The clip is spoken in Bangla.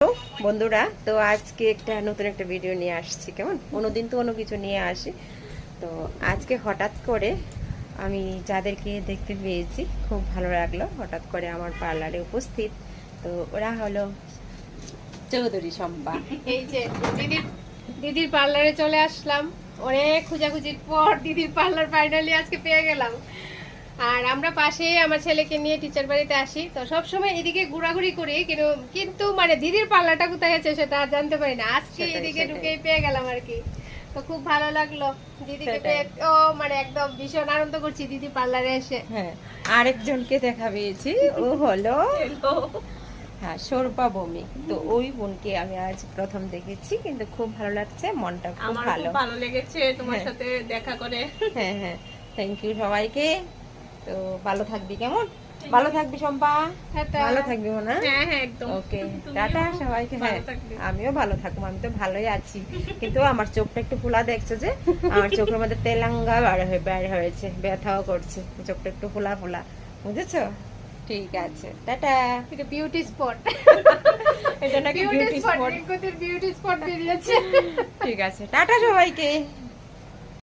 হ্যালো বন্ধুরা, তো আজকে নতুন একটা ভিডিও নিয়ে আসছি। কেমন অন্যদিন তো অন্য কিছু নিয়ে আসি, তো আজকে হঠাৎ করে আমি যাদেরকে দেখতে পেয়েছি খুব ভালো লাগলো, হঠাৎ করে আমার পার্লারে উপস্থিত। তো ওরা হলো চৌধুরী শম্পা। এই যে দিদির পার্লারে চলে আসলাম। অনেক খোঁজাখুঁজির পর দিদির পার্লার ফাইনালি আজকে পেয়ে গেলাম। আর আমরা পাশে আমার ছেলেকে নিয়ে টিচার বাড়িতে আসি, তো সব সময় এদিকে ঘোরাঘুরি করি, কিন্তু মানে দিদির পার্লারটা কোথায় আছে সেটা আর জানতে পারি না। আজকে এদিকে ঢুকেই পেয়ে গেলাম আর কি। তো খুব ভালো লাগলো দিদিকে পেয়ে। ও মানে একদম ভীষণ আনন্দ করছি দিদি পার্লারে এসে। হ্যাঁ, আরেকজনকে দেখা পেয়েছি, ও হলো হ্যাঁ শর্পা বমি। তো ওই বোনকে আমি আজ প্রথম দেখেছি, কিন্তু খুব ভালো লাগছে, মনটা খুব ভালো লেগেছে তোমার সাথে দেখা করে। হ্যাঁ হ্যাঁ, থ্যাংক ইউ সবাইকে। তো ভালো থাকবি, কেমন ভালো থাকবি শম্পা, ভালো থাকবি না? হ্যাঁ হ্যাঁ একদম। ওকে, টাটা সবাইকে। হ্যাঁ, আমিও ভালো থাকবো, আমি তো ভালোই আছি, কিন্তু আমার চোখটা একটু ফোলা, দেখছো যে আমার চোখের মধ্যে তেলাঙ্গা বের হয়েছে, ব্যথাও করছে, চোখটা একটু ফোলা ফোলা, বুঝেছো? ঠিক আছে, টাটা। এটা বিউটি স্পট। এটা নাকি বিউটি স্পট। বিউটি স্পট বেরিয়েছে। ঠিক আছে, টাটা সবাইকে।